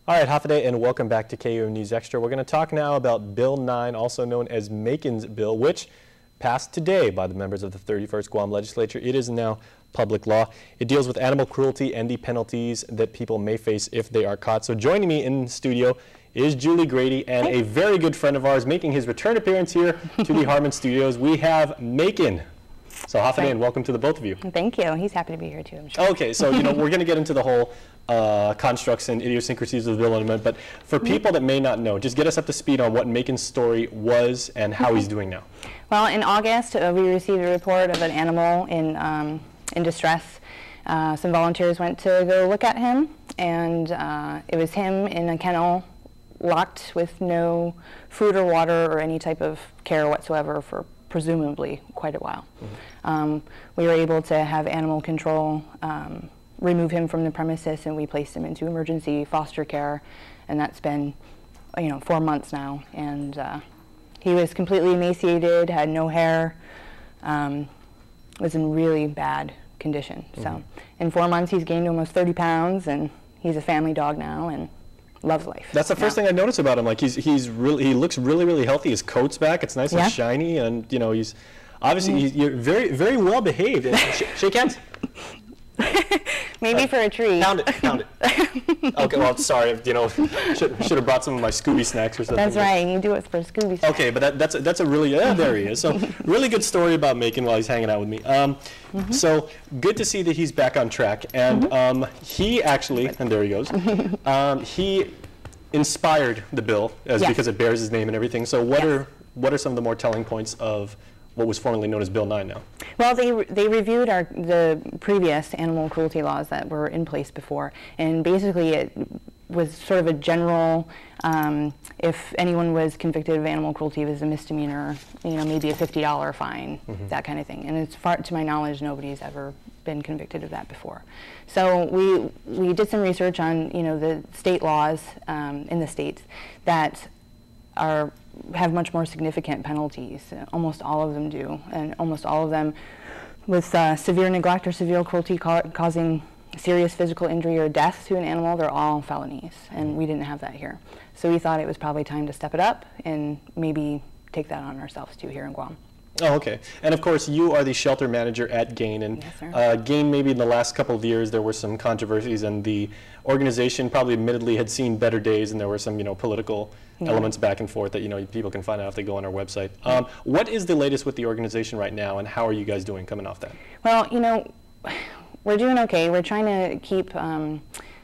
All right, half a day and welcome back to KUAM News Extra. We're going to talk now about Bill 9, also known as Macon's Bill, which passed today by the members of the 31st Guam Legislature. It is now public law. It deals with animal cruelty and the penalties that people may face if they are caught. So joining me in the studio is Julie Grady and a very good friend of ours making his return appearance here to the Harmon Studios. We have Macon. So half a day and welcome to the both of you. Thank you. He's happy to be here too, I'm sure. Okay, so we're going to get into the whole constructs and idiosyncrasies of the bill in a minute, but for people that may not know, just get us up to speed on what Macon's story was and how he's doing now. Well, in August, we received a report of an animal in distress. Some volunteers went to go look at him, and it was him in a kennel, locked with no food or water or any type of care whatsoever for presumably quite a while. We were able to have animal control remove him from the premises, and we placed him into emergency foster care, and that's been 4 months now. And he was completely emaciated, had no hair, was in really bad condition. So in 4 months he's gained almost 30 pounds, and he's a family dog now and loves life. That's the first thing I noticed about him. Like he looks really healthy. His coat's back. It's nice and shiny, and he's obviously you're very well behaved. Shake hands. Maybe for a treat. Pound it. Okay, well, sorry. Should have brought some of my Scooby snacks or something. That's right. You do it for Scooby snacks. Okay, but that's a really there he is. So really good story about Macon while he's hanging out with me. So good to see that he's back on track, and he actually, and there he goes. He inspired the bill because it bears his name and everything. So what are some of the more telling points of what was formerly known as Bill 9 now? Well, they reviewed the previous animal cruelty laws that were in place before, and basically it was sort of a general, if anyone was convicted of animal cruelty, it was a misdemeanor, maybe a $50 fine, that kind of thing. And as far to my knowledge, nobody's ever been convicted of that before. So we did some research on the state laws in the states that have much more significant penalties. Almost all of them do, and almost all of them with severe neglect or severe cruelty causing serious physical injury or death to an animal, they're all felonies, and we didn't have that here. So we thought it was probably time to step it up and maybe take that on ourselves too here in Guam. Oh, okay. And of course, you are the shelter manager at GAIN, and GAIN, maybe in the last couple of years there were some controversies, and the organization probably admittedly had seen better days, and there were some political elements back and forth that people can find out if they go on our website. What is the latest with the organization right now, and how are you guys doing coming off that? Well, we're doing okay. We're trying to keep a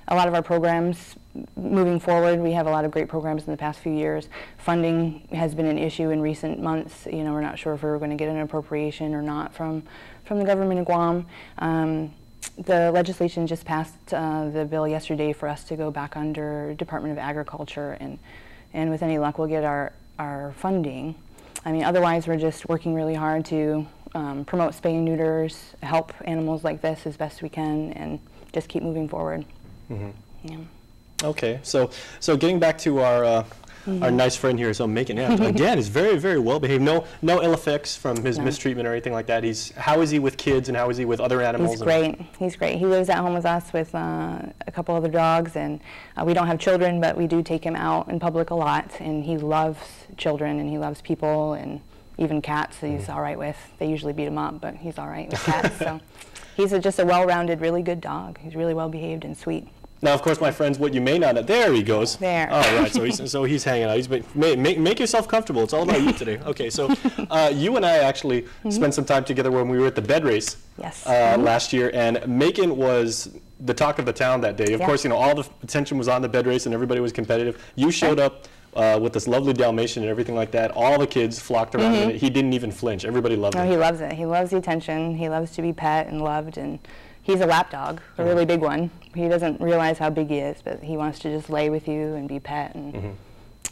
lot of our programs moving forward. We have a lot of great programs in the past few years. Funding has been an issue in recent months. We're not sure if we're going to get an appropriation or not from the government of Guam. The legislation just passed the bill yesterday for us to go back under Department of Agriculture, and with any luck we'll get our funding. I mean, otherwise we're just working really hard to promote spay and neuters, help animals like this as best we can, and just keep moving forward. Okay, so getting back to our nice friend here, so Macon, again, is very well behaved. No ill effects from his mistreatment or anything like that. How is he with kids, and how is he with other animals? He's great. He's great. He lives at home with us with a couple other dogs, and we don't have children, but we do take him out in public a lot, and he loves children, and he loves people, and even cats he's all right with. They usually beat him up, but he's all right with cats. So he's just a well-rounded, really good dog. He's really well behaved and sweet. Now, of course, my friends, what you may not know, there he goes. There. All right, so he's hanging out. Make yourself comfortable. It's all about you today. Okay, so you and I actually spent some time together when we were at the bed race last year, and Macon was the talk of the town that day. Of course, all the attention was on the bed race, and everybody was competitive. You showed up with this lovely Dalmatian and everything like that. All the kids flocked around him. He didn't even flinch. Everybody loved him. No, he loves it. He loves the attention. He loves to be pet and loved, and he's a lap dog, a really big one. He doesn't realize how big he is, but he wants to just lay with you and be pet, and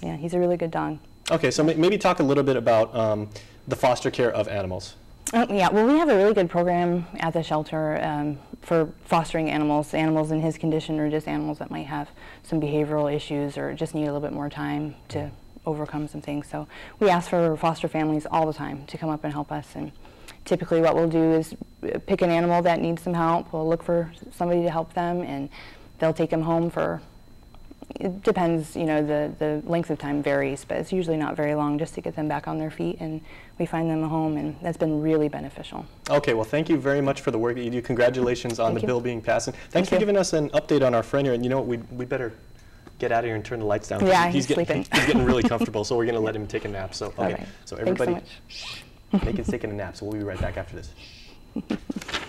yeah, he's a really good dog. Okay, so maybe talk a little bit about the foster care of animals. Yeah, well, we have a really good program at the shelter for fostering animals in his condition, or just animals that might have some behavioral issues or just need a little bit more time to overcome some things. So we ask for foster families all the time to come up and help us, and typically what we'll do is pick an animal that needs some help. We'll look for somebody to help them, and they'll take them home for It depends, you know, the length of time varies, but it's usually not very long just to get them back on their feet, and we find them a home, and that's been really beneficial. Okay, well, thank you very much for the work that you do. Congratulations on the bill being passed. And thanks for giving us an update on our friend here. And you know what, we better get out of here and turn the lights down. Yeah, he's sleeping. He's getting really comfortable, so we're going to let him take a nap. So, okay, All right. so everybody, Thanks so much. Macon's taking a nap, so we'll be right back after this.